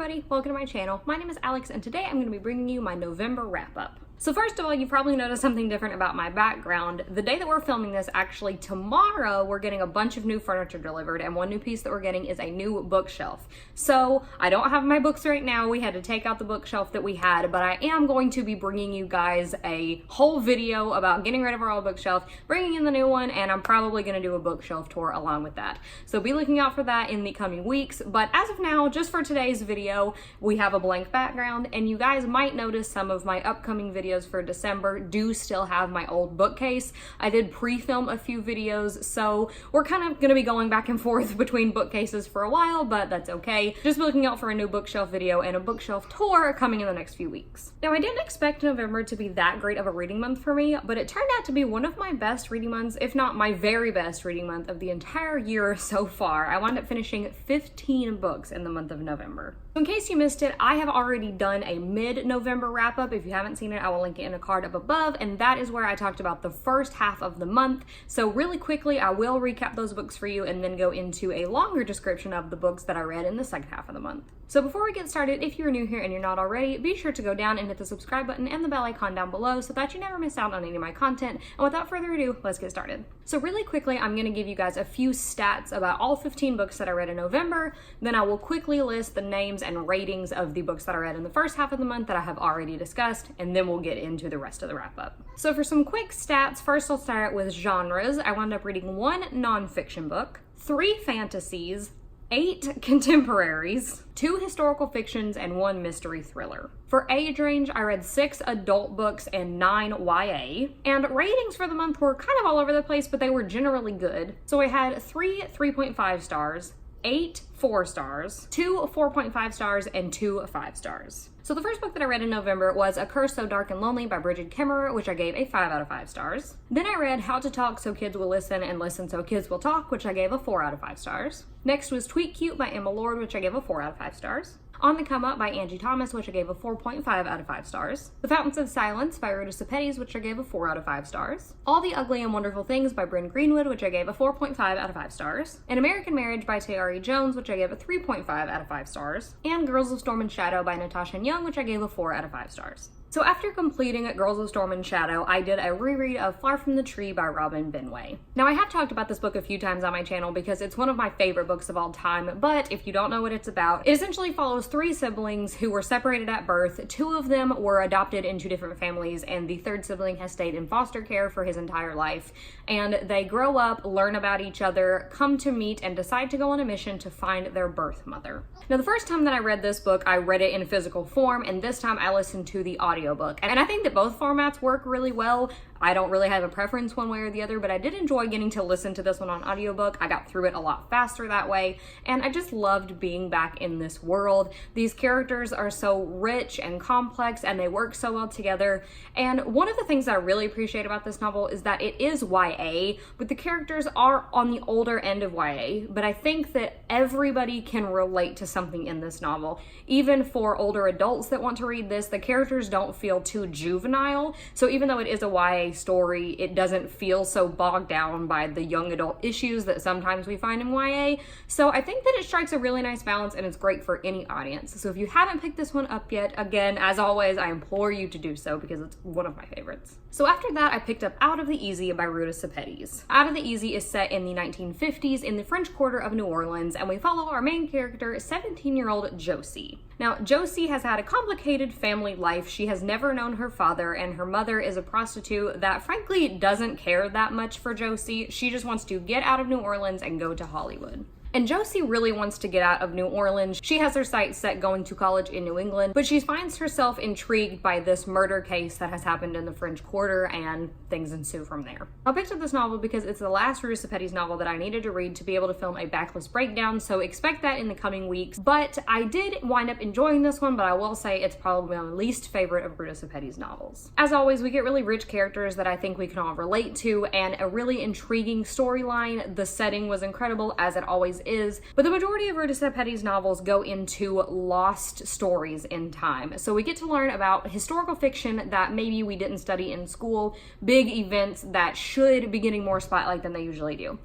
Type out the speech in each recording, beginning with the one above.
everybody, welcome to my channel. My name is Alex and today I'm going to be bringing you my November wrap-up. So first of all, you probably noticed something different about my background. The day that we're filming this, actually tomorrow, we're getting a bunch of new furniture delivered, and one new piece that we're getting is a new bookshelf. So I don't have my books right now. We had to take out the bookshelf that we had, but I am going to be bringing you guys a whole video about getting rid of our old bookshelf, bringing in the new one, and I'm probably going to do a bookshelf tour along with that. So be looking out for that in the coming weeks. But as of now, just for today's video, we have a blank background, and you guys might notice some of my upcoming videos for December do still have my old bookcase. I did pre-film a few videos, so we're kind of going to be going back and forth between bookcases for a while, but that's okay. Just looking out for a new bookshelf video and a bookshelf tour coming in the next few weeks. Now, I didn't expect November to be that great of a reading month for me, but it turned out to be one of my best reading months, if not my very best reading month of the entire year so far. I wound up finishing 15 books in the month of November. In case you missed it, I have already done a mid-November wrap-up. If you haven't seen it, I will link it in a card up above, and that is where I talked about the first half of the month. So really quickly, I will recap those books for you and then go into a longer description of the books that I read in the second half of the month. So before we get started, if you're new here and you're not already, be sure to go down and hit the subscribe button and the bell icon down below so that you never miss out on any of my content. And without further ado, let's get started. So really quickly, I'm going to give you guys a few stats about all 15 books that I read in November. Then I will quickly list the names and ratings of the books that I read in the first half of the month that I have already discussed, and then we'll get into the rest of the wrap-up. So for some quick stats, first I'll start with genres. I wound up reading 1 nonfiction book, 3 fantasies, 8 contemporaries, 2 historical fictions, and 1 mystery thriller. For age range, I read 6 adult books and 9 YA. And ratings for the month were kind of all over the place, but they were generally good. So I had 3 3.5 stars, 8 4 stars, 2 4.5 stars, and 2 5 stars. So the first book that I read in November was A Curse So Dark and Lonely by Brigid Kemmerer, which I gave a 5 out of 5 stars. Then I read How to Talk So Kids Will Listen and Listen So Kids Will Talk, which I gave a 4 out of 5 stars. Next was Tweet Cute by Emma Lord, which I gave a 4 out of 5 stars. On the Come Up by Angie Thomas, which I gave a 4.5 out of 5 stars. The Fountains of Silence by Ruta Sepetys, which I gave a 4 out of 5 stars. All the Ugly and Wonderful Things by Bryn Greenwood, which I gave a 4.5 out of 5 stars. An American Marriage by Tayari Jones, which I gave a 3.5 out of 5 stars. And Girls of Storm and Shadow by Natasha Young, which I gave a 4 out of 5 stars. So after completing Girls of Storm and Shadow, I did a reread of Far From the Tree by Robin Benway. Now, I have talked about this book a few times on my channel because it's one of my favorite books of all time, but if you don't know what it's about, it essentially follows 3 siblings who were separated at birth. 2 of them were adopted into different families, and the 3rd sibling has stayed in foster care for his entire life. And they grow up, learn about each other, come to meet, and decide to go on a mission to find their birth mother. Now, the first time that I read this book, I read it in physical form, and this time I listened to the audiobook. And I think that both formats work really well. I don't really have a preference one way or the other, but I did enjoy getting to listen to this one on audiobook. I got through it a lot faster that way, and I just loved being back in this world. These characters are so rich and complex, and they work so well together. And one of the things that I really appreciate about this novel is that it is YA, but the characters are on the older end of YA. But I think that everybody can relate to something in this novel. Even for older adults that want to read this, the characters don't feel too juvenile. So even though it is a YA story, it doesn't feel so bogged down by the young adult issues that sometimes we find in YA. So I think that it strikes a really nice balance, and it's great for any audience. So if you haven't picked this one up yet, again, as always, I implore you to do so because it's one of my favorites. So after that, I picked up Out of the Easy by Ruta Sepetys. Out of the Easy is set in the 1950s in the French Quarter of New Orleans, and we follow our main character, 17-year-old Josie. Now, Josie has had a complicated family life. She has never known her father, and her mother is a prostitute that frankly doesn't care that much for Josie. She just wants to get out of New Orleans and go to Hollywood. And Josie really wants to get out of New Orleans. She has her sights set going to college in New England, but she finds herself intrigued by this murder case that has happened in the French Quarter, and things ensue from there. I picked up this novel because it's the last Ruta Sepetys novel that I needed to read to be able to film a backlist breakdown, so expect that in the coming weeks. But I did wind up enjoying this one, but I will say it's probably my least favorite of Ruta Sepetys novels. As always, we get really rich characters that I think we can all relate to, and a really intriguing storyline. The setting was incredible, as it always is, but the majority of Ruta Sepetys novels go into lost stories in time. So we get to learn about historical fiction that maybe we didn't study in school, big events that should be getting more spotlight than they usually do.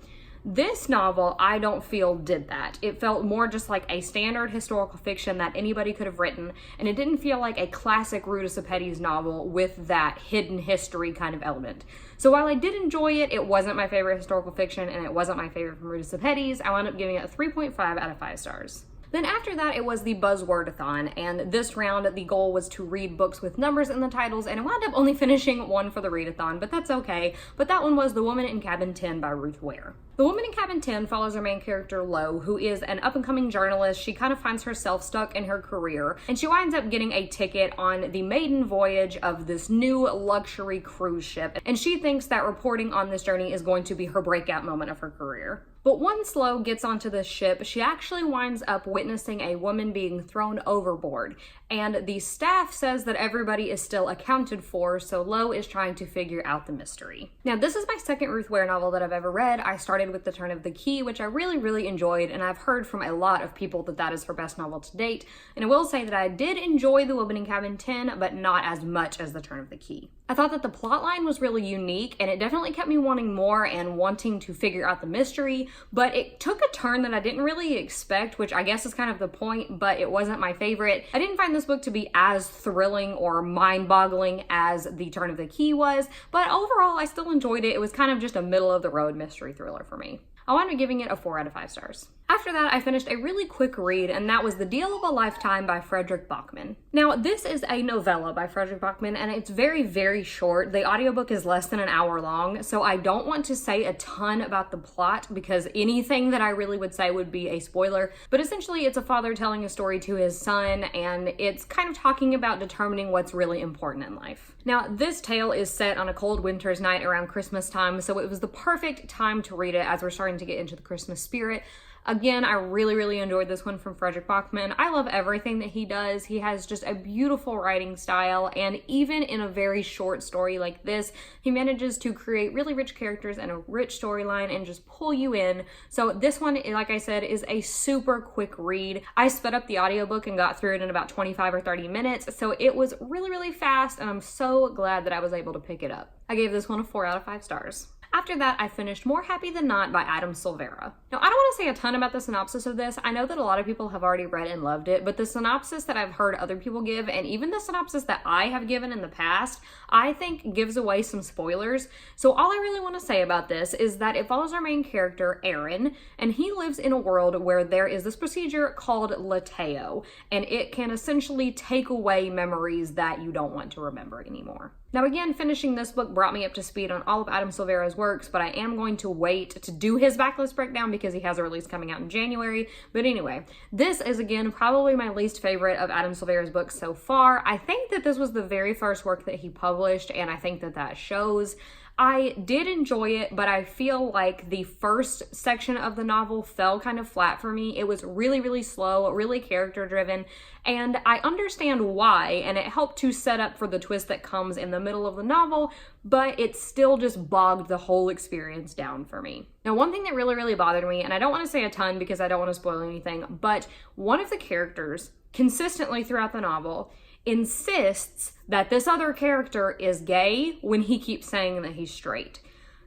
This novel, I don't feel did that. It felt more just like a standard historical fiction that anybody could have written, and it didn't feel like a classic Ruta Sepetys novel with that hidden history kind of element. So while I did enjoy it, it wasn't my favorite historical fiction, and it wasn't my favorite from Ruta Sepetys. I wound up giving it a 3.5 out of 5 stars. Then after that, it was the Buzzword-a-thon, and this round, the goal was to read books with numbers in the titles, and I wound up only finishing one for the readathon, but that's okay. But that one was The Woman in Cabin 10 by Ruth Ware. The Woman in Cabin 10 follows our main character, Lo, who is an up-and-coming journalist. She kind of finds herself stuck in her career, and she winds up getting a ticket on the maiden voyage of this new luxury cruise ship, and she thinks that reporting on this journey is going to be her breakout moment of her career. But once Lo gets onto this ship, she actually winds up witnessing a woman being thrown overboard, and the staff says that everybody is still accounted for, so Lo is trying to figure out the mystery. Now, this is my second Ruth Ware novel that I've ever read. I started with The Turn of the Key, which I really enjoyed, and I've heard from a lot of people that that is her best novel to date, and I will say that I did enjoy The Woman in Cabin 10, but not as much as The Turn of the Key. I thought that the plotline was really unique, and it definitely kept me wanting more and wanting to figure out the mystery, but it took a turn that I didn't really expect, which I guess is kind of the point, but it wasn't my favorite. I didn't find this book to be as thrilling or mind-boggling as The Turn of the Key was, but overall I still enjoyed it. It was kind of just a middle-of-the-road mystery thriller for me. I wound up giving it a 4 out of 5 stars. After that, I finished a really quick read, and that was The Deal of a Lifetime by Fredrik Backman. Now, this is a novella by Fredrik Backman, and it's very short. The audiobook is less than an hour long, so I don't want to say a ton about the plot because anything that I really would say would be a spoiler. But essentially, it's a father telling a story to his son, and it's kind of talking about determining what's really important in life. Now, this tale is set on a cold winter's night around Christmas time, so it was the perfect time to read it as we're starting to get into the Christmas spirit. Again, I really enjoyed this one from Fredrik Backman. I love everything that he does. He has just a beautiful writing style, and even in a very short story like this, he manages to create really rich characters and a rich storyline and just pull you in. So this one, like I said, is a super quick read. I sped up the audiobook and got through it in about 25 or 30 minutes, so it was really fast, and I'm so glad that I was able to pick it up. I gave this one a 4 out of 5 stars. After that, I finished More Happy Than Not by Adam Silvera. Now, I don't want to say a ton about the synopsis of this. I know that a lot of people have already read and loved it, but the synopsis that I've heard other people give, and even the synopsis that I have given in the past, I think gives away some spoilers. So all I really want to say about this is that it follows our main character, Aaron, and he lives in a world where there is this procedure called Lateo, and it can essentially take away memories that you don't want to remember anymore. Now again, finishing this book brought me up to speed on all of Adam Silvera's works, but I am going to wait to do his backlist breakdown because he has a release coming out in January. But anyway, this is again probably my least favorite of Adam Silvera's books so far. I think that this was the very first work that he published, and I think that that shows. I did enjoy it, but I feel like the first section of the novel fell kind of flat for me. It was really slow, really character driven, and I understand why, and it helped to set up for the twist that comes in the middle of the novel, but it still just bogged the whole experience down for me. Now, one thing that really bothered me, and I don't want to say a ton because I don't want to spoil anything, but one of the characters consistently throughout the novel insists that this other character is gay when he keeps saying that he's straight.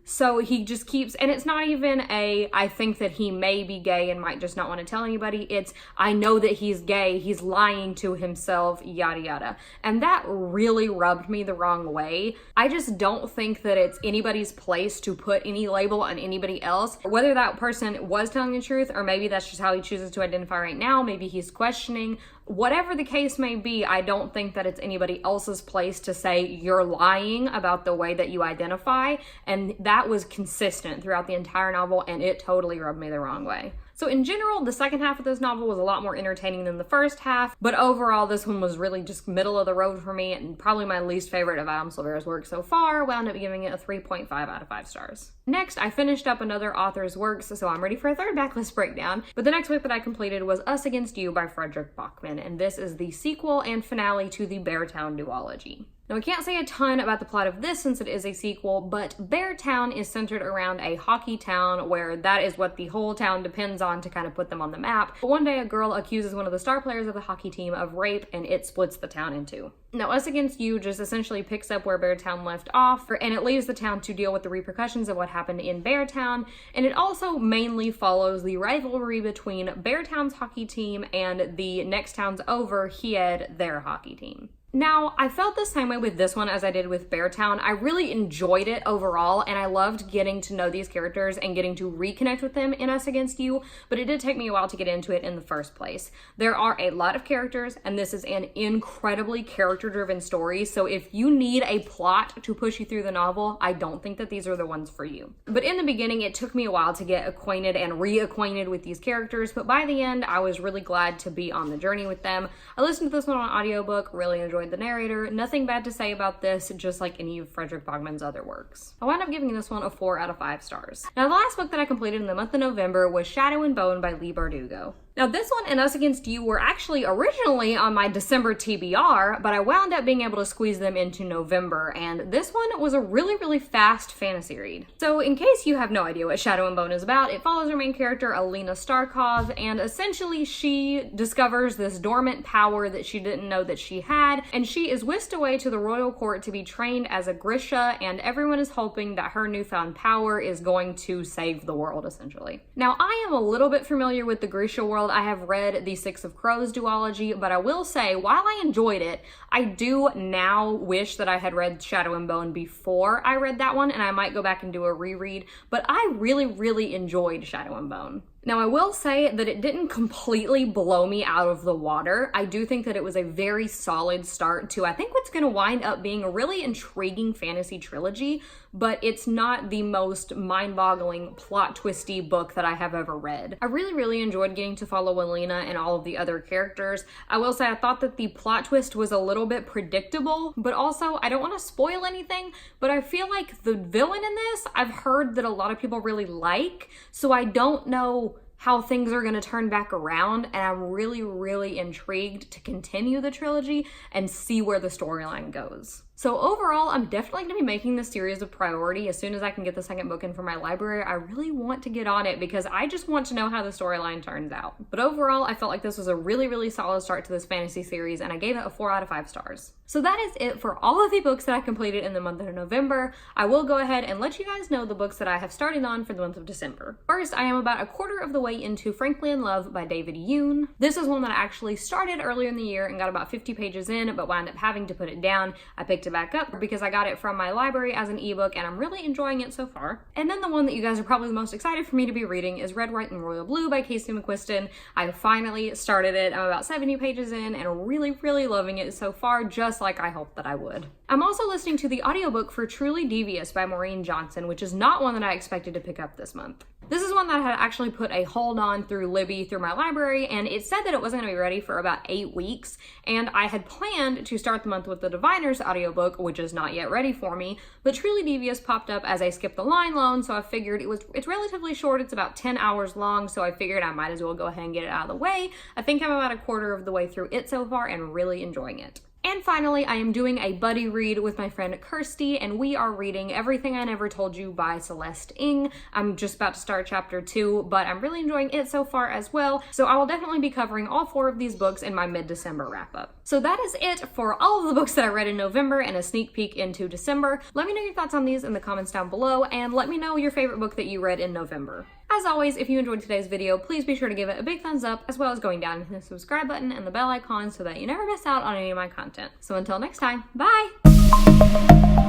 So he just keeps, and it's not even I think that he may be gay and might just not want to tell anybody. It's, I know that he's gay, he's lying to himself, yada yada. And that really rubbed me the wrong way. I just don't think that it's anybody's place to put any label on anybody else. Whether that person was telling the truth, or maybe that's just how he chooses to identify right now, maybe he's questioning. Whatever the case may be, I don't think that it's anybody else's place to say you're lying about the way that you identify, and that was consistent throughout the entire novel, and it totally rubbed me the wrong way. So in general, the second half of this novel was a lot more entertaining than the first half, but overall this one was really just middle of the road for me, and probably my least favorite of Adam Silvera's work so far. Wound up giving it a 3.5 out of 5 stars. Next, I finished up another author's works, so I'm ready for a third backlist breakdown, but the next book that I completed was Us Against You by Fredrik Backman, and this is the sequel and finale to the Beartown duology. Now, I can't say a ton about the plot of this since it is a sequel, but Beartown is centered around a hockey town where that is what the whole town depends on to kind of put them on the map. But one day a girl accuses one of the star players of the hockey team of rape, and it splits the town in two. Now, Us Against You just essentially picks up where Beartown left off, and it leaves the town to deal with the repercussions of what happened in Beartown, and it also mainly follows the rivalry between Beartown's hockey team and the next towns over, Hied, their hockey team. Now, I felt the same way with this one as I did with Beartown. I really enjoyed it overall, and I loved getting to know these characters and getting to reconnect with them in Us Against You, but it did take me a while to get into it in the first place. There are a lot of characters, and this is an incredibly character-driven story, so if you need a plot to push you through the novel, I don't think that these are the ones for you. But in the beginning, it took me a while to get acquainted and reacquainted with these characters, but by the end, I was really glad to be on the journey with them. I listened to this one on audiobook, really enjoyed the narrator. Nothing bad to say about this, just like any of Frederick Bogman's other works. I wound up giving this one a 4 out of 5 stars. Now, the last book that I completed in the month of November was Shadow and Bone by Leigh Bardugo. Now, this one and Us Against You were actually originally on my December TBR, but I wound up being able to squeeze them into November, and this one was a really fast fantasy read. So in case you have no idea what Shadow and Bone is about, it follows our main character, Alina Starkov, and essentially she discovers this dormant power that she didn't know that she had, and she is whisked away to the royal court to be trained as a Grisha, and everyone is hoping that her newfound power is going to save the world, essentially. Now, I am a little bit familiar with the Grisha world. I have read the Six of Crows duology, but I will say, while I enjoyed it, I do now wish that I had read Shadow and Bone before I read that one, and I might go back and do a reread, but I really enjoyed Shadow and Bone. Now, I will say that it didn't completely blow me out of the water. I do think that it was a very solid start to, I think, what's going to wind up being a really intriguing fantasy trilogy, but it's not the most mind-boggling, plot-twisty book that I have ever read. I really enjoyed getting to follow Alina and all of the other characters. I will say I thought that the plot twist was a little bit predictable, but also, I don't want to spoil anything, but I feel like the villain in this, I've heard that a lot of people really like, so I don't know how things are going to turn back around, and I'm really intrigued to continue the trilogy and see where the storyline goes. So overall, I'm definitely going to be making this series a priority as soon as I can get the second book in for my library. I really want to get on it because I just want to know how the storyline turns out. But overall, I felt like this was a really solid start to this fantasy series, and I gave it a 4 out of 5 stars. So that is it for all of the books that I completed in the month of November. I will go ahead and let you guys know the books that I have started on for the month of December. First, I am about a quarter of the way into Frankly in Love by David Yoon. This is one that I actually started earlier in the year and got about 50 pages in, but wound up having to put it down. I picked it back up because I got it from my library as an ebook, and I'm really enjoying it so far. And then the one that you guys are probably the most excited for me to be reading is Red, White, and Royal Blue by Casey McQuiston. I finally started it. I'm about 70 pages in and really loving it so far, just like I hoped that I would. I'm also listening to the audiobook for Truly Devious by Maureen Johnson, which is not one that I expected to pick up this month. This is one that I had actually put a hold on through Libby through my library, and it said that it wasn't going to be ready for about 8 weeks, and I had planned to start the month with the Diviners audiobook, which is not yet ready for me, but Truly Devious popped up as a skip the line loan, so I figured it's relatively short. It's about 10 hours long, so I figured I might as well go ahead and get it out of the way. I think I'm about a quarter of the way through it so far and really enjoying it. And finally, I am doing a buddy read with my friend Kirsty, and we are reading Everything I Never Told You by Celeste Ng. I'm just about to start chapter 2, but I'm really enjoying it so far as well, so I will definitely be covering all 4 of these books in my mid-December wrap-up. So that is it for all of the books that I read in November and a sneak peek into December. Let me know your thoughts on these in the comments down below, and let me know your favorite book that you read in November. As always, if you enjoyed today's video, please be sure to give it a big thumbs up, as well as going down and hitting the subscribe button and the bell icon so that you never miss out on any of my content. So until next time, bye!